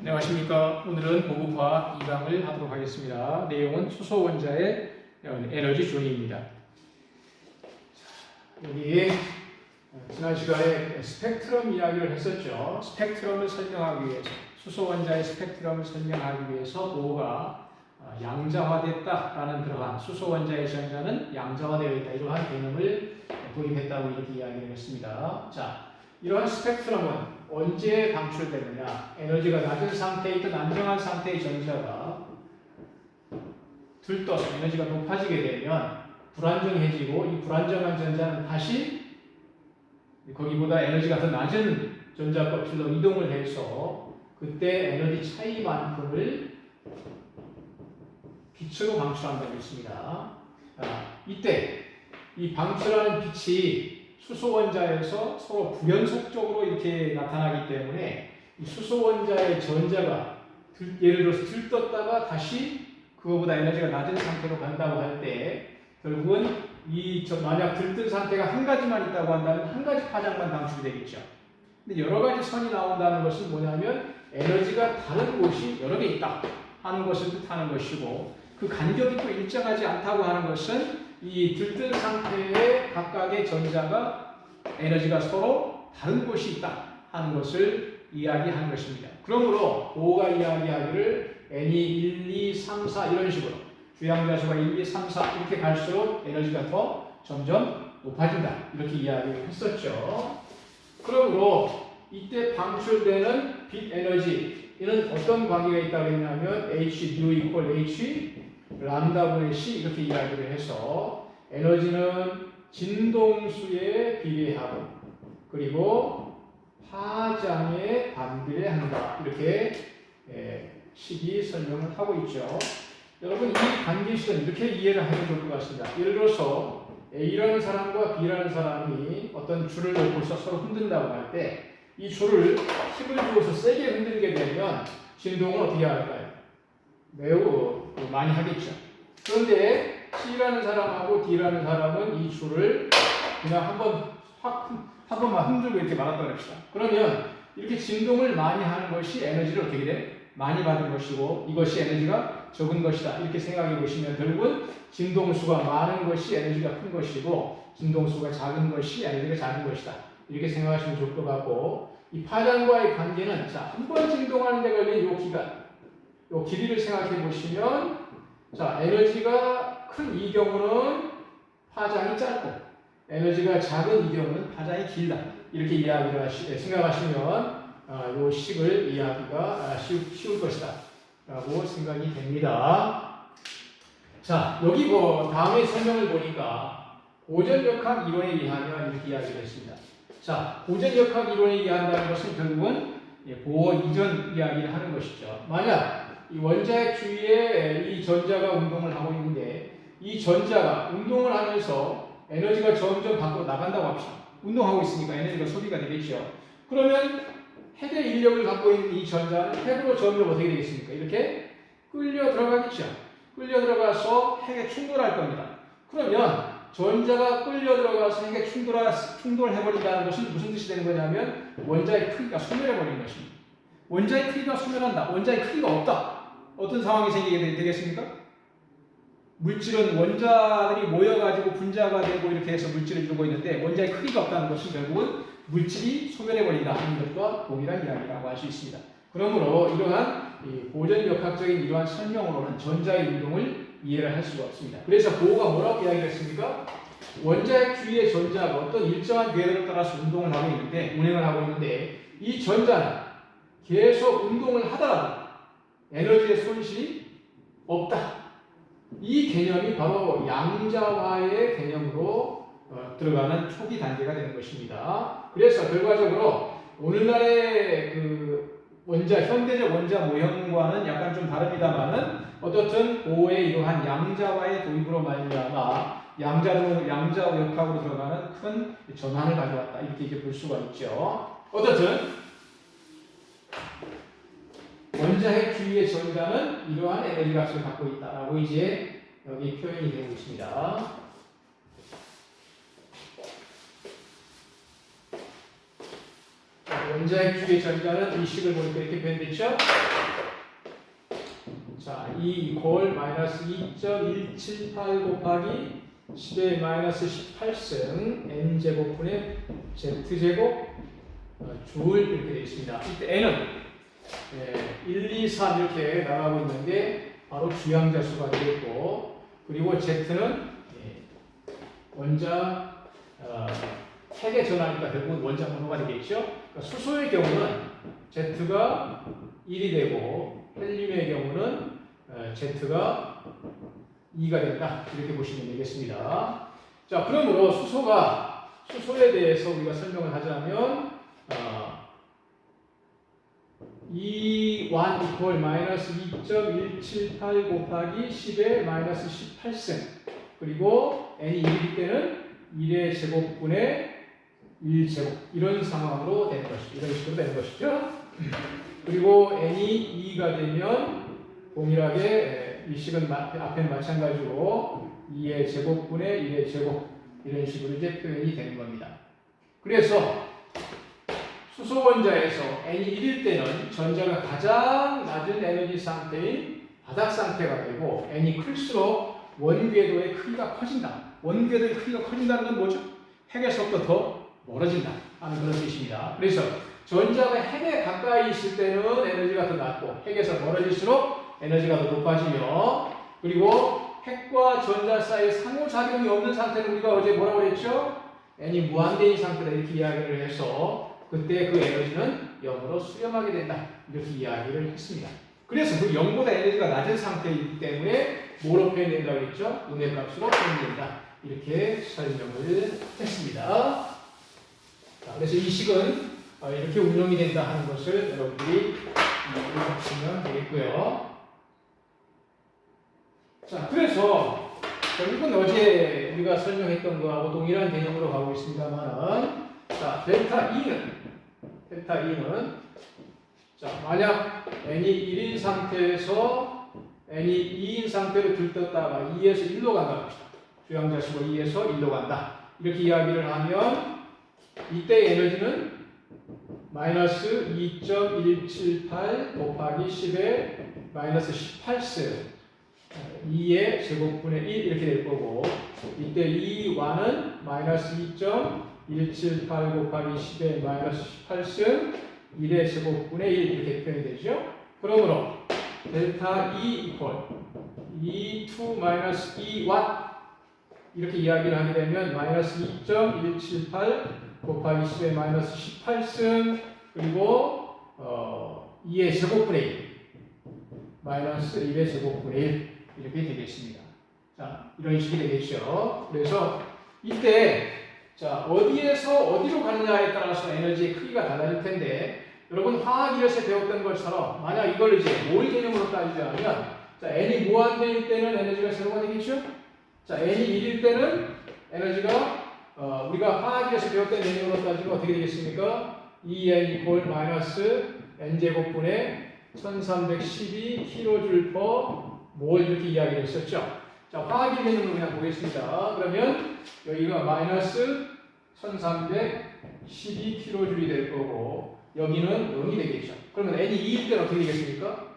안녕하십니까. 오늘은 고급화학 2강을 하도록 하겠습니다. 내용은 수소 원자의 에너지 조리입니다. 여기 지난 시간에 스펙트럼 이야기를 했었죠. 스펙트럼을 설명하기 위해서, 수소 원자의 스펙트럼을 설명하기 위해서 보호가 양자화됐다라는 그러한 수소 원자의 전자는 양자화되어 있다, 이러한 개념을 도입했다고 이렇게 이야기를 했습니다. 자, 이러한 스펙트럼은 언제 방출되느냐? 에너지가 낮은 상태에 있던 안정한 상태의 전자가 들떠서 에너지가 높아지게 되면 불안정해지고, 이 불안정한 전자는 다시 거기보다 에너지가 더 낮은 전자 껍질로 이동을 해서 그때 에너지 차이만큼을 빛으로 방출한다고 했습니다. 이때 이 방출하는 빛이 수소 원자에서 서로 부연속적으로 이렇게 나타나기 때문에 이 수소 원자의 전자가 예를 들어서 들떴다가 다시 그거보다 에너지가 낮은 상태로 간다고 할 때 결국은 만약 들뜬 상태가 한 가지만 있다고 한다면 한 가지 파장만 방출되겠죠. 근데 여러 가지 선이 나온다는 것은 뭐냐면 에너지가 다른 곳이 여러 개 있다 하는 것을 뜻하는 것이고, 그 간격이 또 일정하지 않다고 하는 것은 이 들뜬 상태의 각각의 전자가 에너지가 서로 다른 곳이 있다 하는 것을 이야기하는 것입니다. 그러므로 보호가 이야기하기를 N이 1, 2, 3, 4 이런 식으로 주양자수가 1, 2, 3, 4 이렇게 갈수록 에너지가 더 점점 높아진다, 이렇게 이야기를 했었죠. 그러므로 이때 방출되는 빛 에너지는 어떤 관계가 있다고 했냐면 H nu equal H 람다 분의 C 이렇게 이야기를 해서 에너지는 진동수에 비례하고 그리고 파장에 반비례한다, 이렇게 식이 설명을 하고 있죠. 여러분, 이 관계식은 이렇게 이해를 하면 좋을 것 같습니다. 예를 들어서 A라는 사람과 B라는 사람이 어떤 줄을 놓고서 서로 흔든다고 할 때 이 줄을 힘을 주어서 세게 흔들게 되면 진동을 어떻게 할까요? 매우 많이 하겠죠. 그런데 C라는 사람하고 D라는 사람은 이 줄을 그냥 한 번만 흔들고 이렇게 말았다고 합시다. 그러면 이렇게 진동을 많이 하는 것이 에너지를 어떻게 돼? 많이 받은 것이고, 이것이 에너지가 적은 것이다, 이렇게 생각해 보시면 결국은 진동수가 많은 것이 에너지가 큰 것이고, 진동수가 작은 것이 에너지가 작은 것이다, 이렇게 생각하시면 좋을 것 같고, 이 파장과의 관계는 한 번 진동하는 데 걸린 이 기간, 이 길이를 생각해 보시면, 에너지가 큰 이 경우는 파장이 짧고 에너지가 작은 이 경우는 파장이 길다, 이렇게 이야기를 생각하시면 이 식을 이해하기가 쉬울 것이다 라고 생각이 됩니다. 자, 여기 다음에 설명을 보니까 고전역학 이론에 의하면 이렇게 이야기를 했습니다. 자, 고전역학 이론에 의한다는 것은 결국은 보호 이전 이야기를 하는 것이죠. 만약 이 원자핵 주위에 이 전자가 운동을 하고 있는데 이 전자가 운동을 하면서 에너지가 점점 밖으로 나간다고 합시다. 운동하고 있으니까 에너지가 소비가 되겠죠. 그러면 핵의 인력을 갖고 있는 이 전자는 핵으로 점점 어떻게 되겠습니까? 이렇게 끌려 들어가겠죠. 끌려 들어가서 핵에 충돌할 겁니다. 그러면 전자가 끌려 들어가서 핵에 충돌해버린다는 것은 무슨 뜻이 되는 거냐면 원자의 크기가 소멸해버리는 것입니다. 원자의 크기가 소멸한다, 원자의 크기가 없다, 어떤 상황이 생기게 되겠습니까? 물질은 원자들이 모여가지고 분자가 되고 이렇게 해서 물질을 이루고 있는데 원자의 크기가 없다는 것은 결국은 물질이 소멸해버린다 하는 것과 동일한 이야기라고 할 수 있습니다. 그러므로 이러한 고전역학적인 이러한 설명으로는 전자의 운동을 이해를 할 수가 없습니다. 그래서 보호가 뭐라고 이야기를 했습니까? 원자핵 주위의 전자가 어떤 일정한 궤도를 따라서 운동을 하고 있는데, 운행을 하고 있는데 이 전자는 계속 운동을 하더라도 에너지의 손실이 없다, 이 개념이 바로 양자화의 개념으로 들어가는 초기 단계가 되는 것입니다. 그래서 결과적으로 오늘날의 현대적 원자 모형과는 약간 좀 다릅니다만은 어떻든 보호의 이러한 양자화의 도입으로 말미암아 양자역학으로 들어가는 큰 전환을 가져왔다, 이렇게 볼 수가 있죠. 어떻든 원자핵 주위의 전자는 이러한 에너지 값을 갖고 있다라고 이제 여기 표현이 되고 있습니다. 원자핵 주의 전자는 이 식을 보니까 이렇게 표현됐죠? 자, E 이퀄 마이너스 2.178 곱하기 10의 마이너스 18승 n제곱분의 z제곱 줄 이렇게 되어 있습니다. 이때 n은 1, 2, 3 이렇게 나가고 있는데 바로 주양자 수가 되겠고, 그리고 z는 원자 핵의 전하니까 결국은 원자 번호가 되겠죠. 그러니까 수소의 경우는 z가 1이 되고 헬륨의 경우는 z가 2가 된다. 이렇게 보시면 되겠습니다. 자, 그러므로 수소에 대해서 우리가 설명을 하자면 E1 이퀄 마이너스 2.178 곱하기 10의 마이너스 18승, 그리고 n이 1일 때는 1의 제곱분의 1제곱, 이런 상황으로 되는 것이죠. 이런 식으로 되는 것이죠. 그리고 n이 2가 되면 동일하게 이 식은 앞에 마찬가지로 2의 제곱분의 1의 제곱, 이런 식으로 이제 표현이 되는 겁니다. 그래서 수소 원자에서 n이 1일 때는 전자가 가장 낮은 에너지 상태인 바닥 상태가 되고, n이 클수록 원궤도의 크기가 커진다. 원궤도의 크기가 커진다는 건 뭐죠? 핵에서부터 더 멀어진다 하는 그런 뜻입니다. 그래서 전자가 핵에 가까이 있을 때는 에너지가 더 낮고, 핵에서 멀어질수록 에너지가 더 높아지며, 그리고 핵과 전자 사이에 상호작용이 없는 상태는 우리가 어제 뭐라고 그랬죠? n이 무한대인 상태다 이렇게 이야기를 해서 그때 그 에너지는 0으로 수렴하게 된다 이렇게 이야기를 했습니다. 그래서 그 0보다 에너지가 낮은 상태이기 때문에 뭐로 표현된다고 했죠? 음의 값으로 표현된다 이렇게 설명을 했습니다. 자, 그래서 이 식은 이렇게 운용이 된다 하는 것을 여러분들이 보시면 되겠고요. 자, 그래서 결국은 어제 우리가 설명했던 거하고 동일한 개념으로 가고 있습니다만은, 자, 델타 E는 자, 만약 n이 1인 상태에서 n이 2인 상태로 들떴다가 2에서 1로 간다 합시다. 주양자수가 2에서 1로 간다. 이렇게 이야기를 하면 이때 에너지는 마이너스 2.178 곱하기 10의 마이너스 18승 2의 제곱분의 1 이렇게 될 거고, 이때 이 Y는 마이너스 2.178 곱하기 10의 마이너스 18승 1의 제곱분의 1 이렇게 표현이 되죠. 그러므로 델타 E 이퀄 E2 마이너스 E1 이렇게 이야기를 하게 되면 마이너스 2.178 곱하기 10의 마이너스 18승 그리고 2의 제곱분의 1 마이너스 1의 제곱분의 1 이렇게 되겠습니다. 자, 이런 식이 되겠죠. 그래서 이때 자, 어디에서 어디로 가느냐에 따라서 에너지의 크기가 달라질 텐데, 여러분 화학 1에서 배웠던 것처럼 만약 이걸 이제 몰 개념으로 따지자면, 자, n이 무한대일 때는 에너지가 제로가 되겠죠? 자, n이 1일 때는 에너지가 우리가 화학 1에서 배웠던 개념으로 따지면 어떻게 되겠습니까? 2n 이퀄 마이너스 n제곱분의 1312kJ/몰 이렇게 이야기를 했었죠. 자, 화학의 개념으로 그냥 보겠습니다. 그러면 여기가 마이너스 1312kJ이 될 거고, 여기는 0이 되겠죠. 그러면 n이 2일 때는 어떻게 되겠습니까?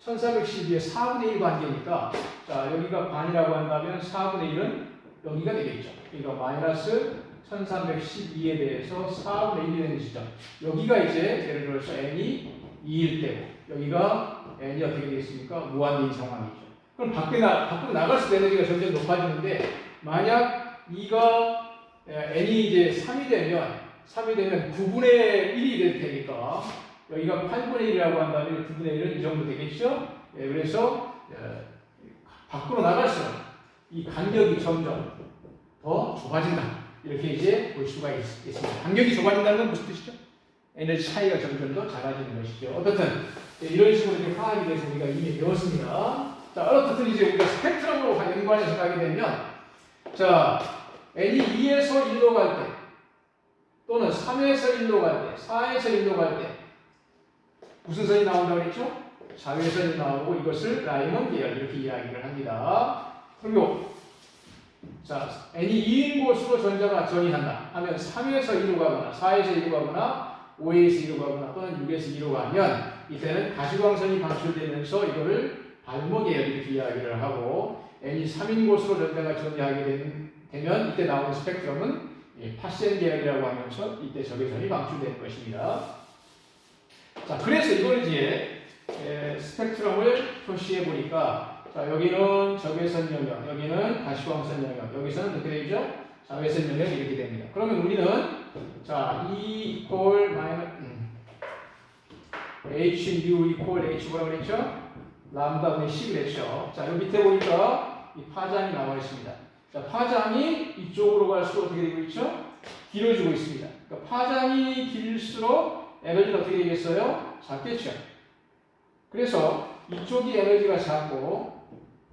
1312의 4분의 1 관계니까, 자, 여기가 반이라고 한다면 4분의 1은 여기가 되겠죠. 그러니까 마이너스 1312에 대해서 4분의 1이 되는 시점. 여기가 이제 예를 들어서 n이 2일 때고, 여기가 n이 어떻게 되겠습니까? 무한대인 상황이죠. 그럼 밖으로 나갈수록 에너지가 점점 높아지는데, 만약 이가 n이 이제 3이 되면 9분의 1이 될 테니까 여기가 8분의 1이라고 한다면 9분의 1은 이 정도 되겠죠? 그래서 밖으로 나갈수록 이 간격이 점점 더 좁아진다. 이렇게 이제 볼 수가 있습니다. 간격이 좁아진다는 건 무슨 뜻이죠? 에너지 차이가 점점 더 작아지는 것이죠. 어떻든 이런 식으로 이제 화학에 대해서 우리가 이미 배웠습니다. 자, 어떻든 이제 우리가 스펙트럼으로 연관해서 가게 되면, 자, n이 2에서 1로 갈 때, 또는 3에서 1로 갈 때, 4에서 1로 갈 때, 무슨 선이 나온다고 했죠? 자외선이 나오고 이것을 라이먼 계열 이렇게 이야기를 합니다. 그리고, 자, n이 2인 곳으로 전자가 전이한다 하면 3에서 1로 가거나 4에서 1로 가거나 5에서 2로 가거나 또는 6에서 2로 가면 이때는 가시광선이 방출되면서 이거를 발목에 이렇게 이야기를 하고 n이 3인 곳으로 전자가 존재하게 되면 이때 나오는 스펙트럼은 파센 계열이라고 하면서 이때 적외선이 방출되는 것입니다. 자, 그래서 이걸 이제 스펙트럼을 표시해 보니까 자, 여기는 적외선 영역, 여기는 가시광선 영역, 여기서는 어떻게 되죠? 자외선 영역 이렇게 됩니다. 그러면 우리는 자, E equal H U equal H 뭐라고 그랬죠? 람다 분의 10을 했죠. 자, 여기 밑에 보니까 이 파장이 나와 있습니다. 자, 파장이 이쪽으로 갈수록 어떻게 되고 있죠? 길어지고 있습니다. 그러니까 파장이 길수록 에너지가 어떻게 되겠어요? 작겠죠. 그래서 이쪽이 에너지가 작고,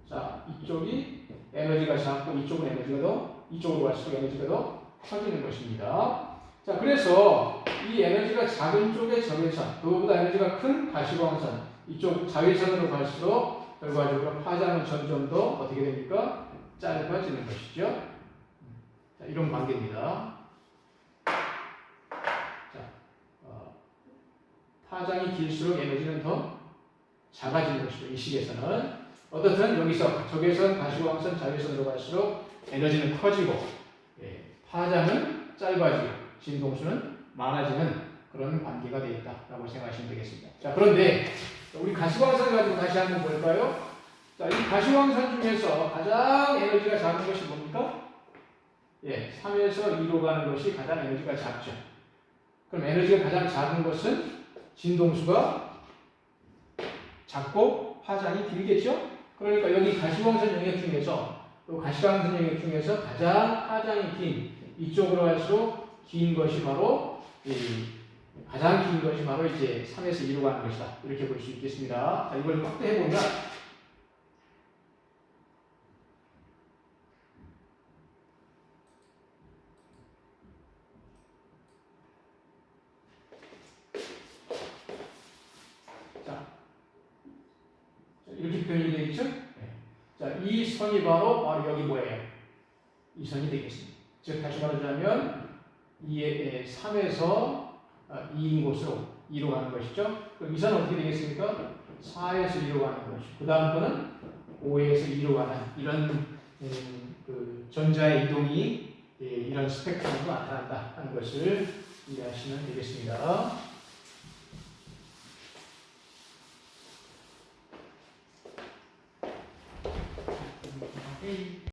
자, 이쪽이 에너지가 작고, 이쪽은 에너지가 더, 이쪽으로 갈수록 에너지가 더 커지는 것입니다. 자, 그래서 이 에너지가 작은 쪽의 적외선, 그거보다 에너지가 큰 가시광선, 이쪽 자외선으로 갈수록 결과적으로 파장은 점점 더 어떻게 됩니까? 짧아지는 것이죠. 자, 이런 관계입니다. 자, 파장이 길수록 에너지는 더 작아지는 것이죠. 이 식에서는 어떻든 여기서 적외선, 가시광선, 자외선으로 갈수록 에너지는 커지고 파장은 짧아지고 진동수는 많아지는 그런 관계가 되겠다라고 생각하시면 되겠습니다. 자, 그런데 우리 가시광선 가지고 다시 한번 볼까요? 자, 이 가시광선 중에서 가장 에너지가 작은 것이 뭡니까? 3에서 2로 가는 것이 가장 에너지가 작죠. 그럼 에너지가 가장 작은 것은 진동수가 작고 파장이 길겠죠? 그러니까 여기 가시광선 영역 중에서 또 가시광선 영역 중에서 가장 파장이 긴 이쪽으로 갈수록 긴 것이 바로 가장 긴 것이 바로 이제 3에서 2로 가는 것이다. 이렇게 볼 수 있겠습니다. 자, 이걸 확대해보면 자, 이렇게 표현이 되겠죠? 자, 이 선이 바로 여기 뭐예요? 이 선이 되겠습니다. 즉 다시 말하자면 3에서 2인 곳으로 2로 가는 것이죠. 그럼 이 선은 어떻게 되겠습니까? 4에서 2로 가는 것이죠. 그 다음 거는 5에서 2로 가는 이런 그 전자의 이동이 이런 스펙트럼으로 나타난다 하는 것을 이해하시면 되겠습니다.